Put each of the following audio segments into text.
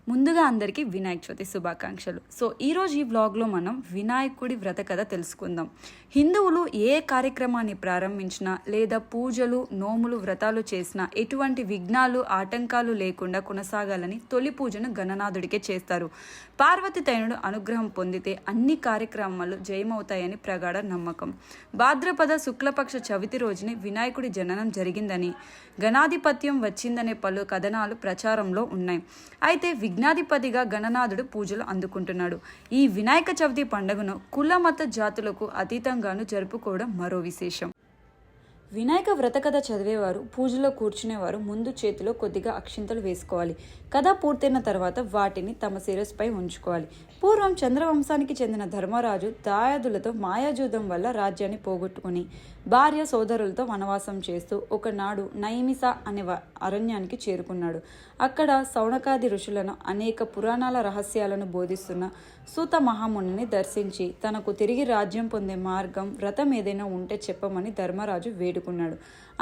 ముందుగా అందరికీ వినాయక చవితి శుభాకాంక్షలు. ఈరోజు ఈ వ్లాగ్లో మనం వినాయకుడి వ్రత కథ తెలుసుకుందాం. హిందువులు ఏ కార్యక్రమాన్ని ప్రారంభించినా లేదా పూజలు, నోములు, వ్రతాలు చేసినా ఎటువంటి విఘ్నాలు, ఆటంకాలు లేకుండా కొనసాగాలని తొలి పూజను గణనాథుడికే చేస్తారు. పార్వతి తనయుడు అనుగ్రహం పొందితే అన్ని కార్యక్రమాలు జయమవుతాయని ప్రగాఢ నమ్మకం. భాద్రపద శుక్లపక్ష చవితి రోజునే వినాయకుడి జననం జరిగిందని, గణాధిపత్యం వచ్చిందనే పలు కథనాలు ప్రచారంలో ఉన్నాయి. అయితే విఘ్నాధిపతిగా గణనాథుడు పూజలు అందుకుంటున్నాడు. ఈ వినాయక చవితి పండుగను కుల మత జాతులకు అతీతంగాను జరుపుకోవడం మరో విశేషం. వినాయక వ్రత కథ చదివేవారు, పూజలో కూర్చునేవారు ముందు చేతిలో కొద్దిగా అక్షింతలు వేసుకోవాలి. కథ పూర్తయిన తర్వాత వాటిని తమ శిరస్సుపై ఉంచుకోవాలి. పూర్వం చంద్రవంశానికి చెందిన ధర్మరాజు దాయాదులతో మాయాజూదం వల్ల రాజ్యాన్ని పోగొట్టుకుని భార్య సోదరులతో వనవాసం చేస్తూ ఒకనాడు నైమిస అనే అరణ్యానికి చేరుకున్నాడు. అక్కడ సౌనకాది ఋషులను అనేక పురాణాల రహస్యాలను బోధిస్తున్న సూత మహామునిని దర్శించి తనకు తిరిగి రాజ్యం పొందే మార్గం, వ్రతం ఏదైనా ఉంటే చెప్పమని ధర్మరాజు వేడుకున్నాడు.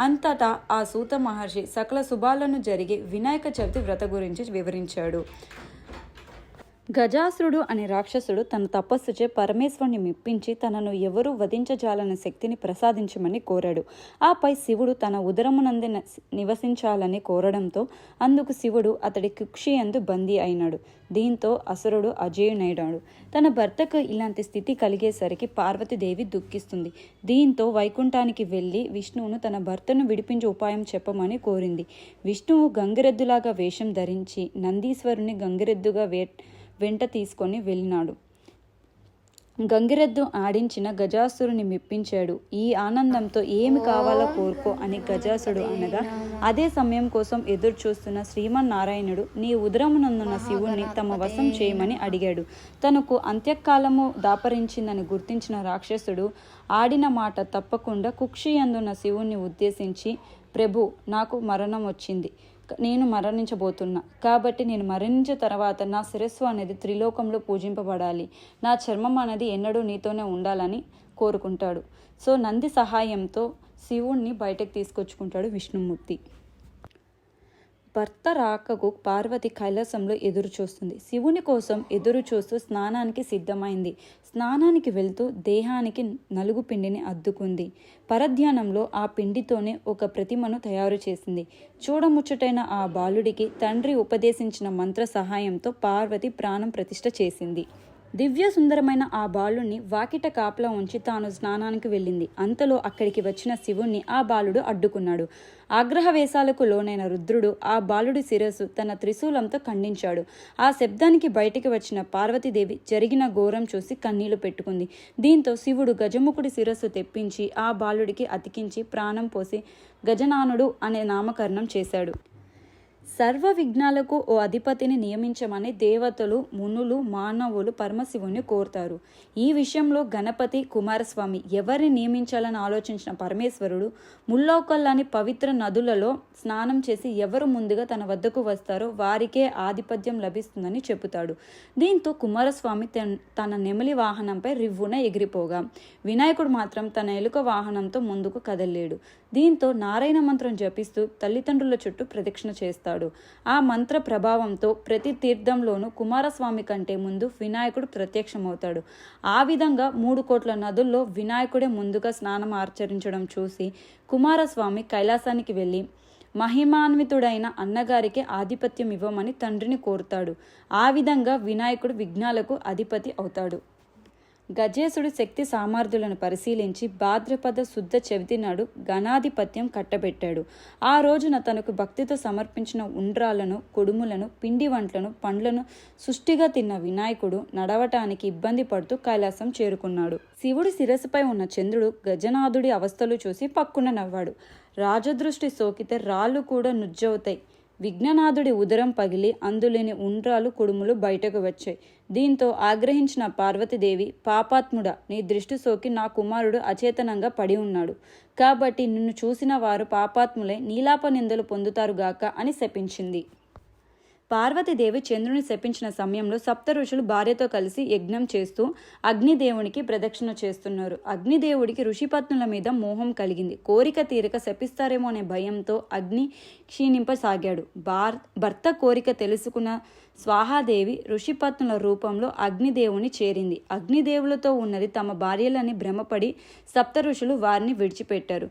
అంతటా ఆ సూత మహర్షి సకల శుభాలను జరిగే వినాయక చవితి వ్రత గురించి వివరించాడు. గజాసురుడు అనే రాక్షసుడు తన తపస్సుచే పరమేశ్వరుని మెప్పించి తనను ఎవరూ వధించజాలన్న శక్తిని ప్రసాదించమని కోరాడు. ఆపై శివుడు తన ఉదరమునందే నివసించాలని కోరడంతో అందుకు శివుడు అతడి కుక్షియందు బందీ అయినాడు. దీంతో అసురుడు అజేయునైనాడు. తన భర్తకు ఇలాంటి స్థితి కలిగేసరికి పార్వతీదేవి దుఃఖిస్తుంది. దీంతో వైకుంఠానికి వెళ్ళి విష్ణువును తన భర్తను విడిపించే ఉపాయం చెప్పమని కోరింది. విష్ణువు గంగిరెద్దులాగా వేషం ధరించి నందీశ్వరుని గంగిరెద్దుగా వెంట తీసుకొని వెళ్ళినాడు. గంగిరెద్దు ఆడించిన గజాసురుని మెప్పించాడు. ఈ ఆనందంతో ఏమి కావాలో కోరుకో అని గజాసుడు అనగా, అదే సమయం కోసం ఎదురు చూస్తున్న శ్రీమన్నారాయణుడు నీ ఉదరమునందున్న శివుణ్ణి తమ వశం చేయమని అడిగాడు. తనకు అంత్యకాలము దాపరించిందని గుర్తించిన రాక్షసుడు ఆడిన మాట తప్పకుండా కుక్షియందున్న శివుణ్ణి ఉద్దేశించి, ప్రభు, నాకు మరణం వచ్చింది, నేను మరణించబోతున్నా. కాబట్టి నేను మరణించిన తర్వాత నా శిరస్సు అనేది త్రిలోకంలో పూజింపబడాలి, నా చర్మం అనేది ఎన్నడూ నీతోనే ఉండాలని కోరుకుంటాడు. నంది సహాయంతో శివుణ్ణి బయటకు తీసుకొచ్చుకుంటాడు విష్ణుమూర్తి. భర్త రాకకు పార్వతి కైలాసంలో ఎదురు చూస్తుంది. శివుని కోసం ఎదురు చూస్తూ స్నానానికి సిద్ధమైంది. స్నానానికి వెళ్తూ దేహానికి నలుగు పిండిని అద్దుకుంది. పరధ్యానంలో ఆ పిండితోనే ఒక ప్రతిమను తయారు చేసింది. చూడముచ్చటైన ఆ బాలుడికి తండ్రి ఉపదేశించిన మంత్ర సహాయంతో పార్వతి ప్రాణం ప్రతిష్ఠ చేసింది. దివ్య సుందరమైన ఆ బాలుడిని వాకిట కాపలా ఉంచి తాను స్నానానికి వెళ్ళింది. అంతలో అక్కడికి వచ్చిన శివుణ్ణి ఆ బాలుడు అడ్డుకున్నాడు. ఆగ్రహవేశాలకు లోనైన రుద్రుడు ఆ బాలుడి శిరస్సు తన త్రిశూలంతో ఖండించాడు. ఆ శబ్దానికి బయటికి వచ్చిన పార్వతీదేవి జరిగిన ఘోరం చూసి కన్నీళ్లు పెట్టుకుంది. దీంతో శివుడు గజముఖుడి శిరస్సు తెప్పించి ఆ బాలుడికి అతికించి ప్రాణం పోసి గజనానుడు అనే నామకరణం చేశాడు. సర్వ విఘ్నాలకు ఓ అధిపతిని నియమించమని దేవతలు, మునులు, మానవులు పరమశివుని కోరుతారు. ఈ విషయంలో గణపతి, కుమారస్వామి ఎవరిని నియమించాలని ఆలోచించిన పరమేశ్వరుడు ముల్లోకల్లాని పవిత్ర నదులలో స్నానం చేసి ఎవరు ముందుగా తన వద్దకు వస్తారో వారికే ఆధిపత్యం లభిస్తుందని చెబుతాడు. దీంతో కుమారస్వామి తన నెమలి వాహనంపై రివ్వున ఎగిరిపోగా వినాయకుడు మాత్రం తన ఎలుక వాహనంతో ముందుకు కదలేడు. దీంతో నారాయణ మంత్రం జపిస్తూ తల్లిదండ్రుల చుట్టూ ప్రదక్షిణ చేస్తాడు. ఆ మంత్ర ప్రభావంతో ప్రతి తీర్థంలోనూ కుమారస్వామి కంటే ముందు వినాయకుడు ప్రత్యక్షమవుతాడు. ఆ విధంగా 3 కోట్ల నదుల్లో వినాయకుడే ముందుగా స్నానం ఆచరించడం చూసి కుమారస్వామి కైలాసానికి వెళ్ళి మహిమాన్వితుడైన అన్నగారికి ఆధిపత్యం ఇవ్వమని తండ్రిని కోరుతాడు. ఆ విధంగా వినాయకుడు విఘ్నాలకు అధిపతి అవుతాడు. గజేశుడు శక్తి సామర్థ్యాలను పరిశీలించి భాద్రపద శుద్ధ చవితి నాడు గణాధిపత్యం కట్టబెట్టాడు. ఆ రోజున తనకు భక్తితో సమర్పించిన ఉండ్రాలను, కొడుములను, పిండి వంటలను, పండ్లను సుష్టిగా తిన్న వినాయకుడు నడవటానికి ఇబ్బంది పడుతూ కైలాసం చేరుకున్నాడు. శివుడి శిరస్సుపై ఉన్న చంద్రుడు గజనాథుడి అవస్థలు చూసి పక్కున నవ్వాడు. రాజదృష్టి సోకితే రాళ్ళు కూడా నుజ్జవుతాయి. విఘ్ననాథుడి ఉదరం పగిలి అందులోని ఉండ్రాలు, కుడుములు బయటకు వచ్చాయి. దీంతో ఆగ్రహించిన పార్వతీదేవి, పాపాత్ముడా, నీ దృష్టి సోకి నా కుమారుడు అచేతనంగా పడి ఉన్నాడు. కాబట్టి నిన్ను చూసిన వారు పాపాత్ములై నీలాప నిందలు పొందుతారుగాక అని శపించింది. పార్వతీదేవి చంద్రుని శపించిన సమయంలో సప్త ఋషులు భార్యతో కలిసి యజ్ఞం చేస్తూ అగ్నిదేవునికి ప్రదక్షిణ చేస్తున్నారు. అగ్నిదేవుడికి ఋషిపత్నుల మీద మోహం కలిగింది. కోరిక తీరక శపిస్తారేమో అనే భయంతో అగ్ని క్షీణింపసాగాడు. భర్త కోరిక తెలుసుకున్న స్వాహాదేవి ఋషిపత్నుల రూపంలో అగ్నిదేవుని చేరింది. అగ్నిదేవులతో ఉన్నది తమ భార్యలని భ్రమపడి సప్త ఋషులు వారిని విడిచిపెట్టారు.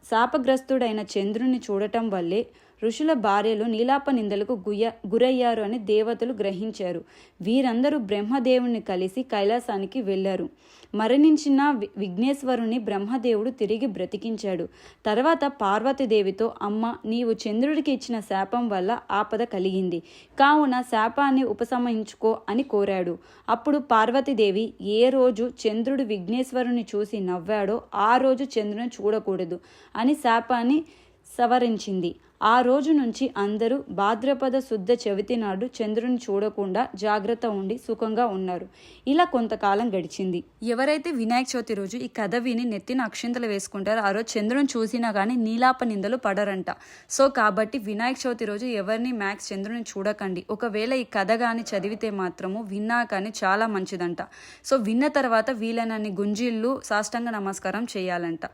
శాపగ్రస్తుడైన చంద్రుని చూడటం వల్లే ఋషుల భార్యలు నీలాప నిందలకు గురయ్యారు అని దేవతలు గ్రహించారు. వీరందరూ బ్రహ్మదేవుని కలిసి కైలాసానికి వెళ్ళారు. మరణించిన విఘ్నేశ్వరుని బ్రహ్మదేవుడు తిరిగి బ్రతికించాడు. తర్వాత పార్వతీదేవితో, అమ్మ, నీవు చంద్రుడికి ఇచ్చిన శాపం వల్ల ఆపద కలిగింది, కావున శాపాన్ని ఉపశమించుకో అని కోరాడు. అప్పుడు పార్వతీదేవి ఏ రోజు చంద్రుడు విఘ్నేశ్వరుని చూసి నవ్వాడో ఆ రోజు చంద్రుని చూడకూడదు అని శాపాన్ని సవరించింది. ఆ రోజు నుంచి అందరూ భాద్రపద శుద్ధ చవితి నాడు చంద్రుని చూడకుండా జాగ్రత్త ఉండి సుఖంగా ఉన్నారు. ఇలా కొంతకాలం గడిచింది. ఎవరైతే వినాయక చవితి రోజు ఈ కథ విని నెత్తిన అక్షింతలు వేసుకుంటారో ఆ రోజు చంద్రుని చూసినా కానీ నీలాప నిందలు పడరంట. సో కాబట్టి వినాయక చవితి రోజు ఎవరిని చంద్రుని చూడకండి. ఒకవేళ ఈ కథ కానీ చదివితే మాత్రము విన్నా కానీ చాలా మంచిదంట. సో విన్న తర్వాత వీలైనన్ని గుంజీళ్ళు సాష్టాంగ నమస్కారం చేయాలంట.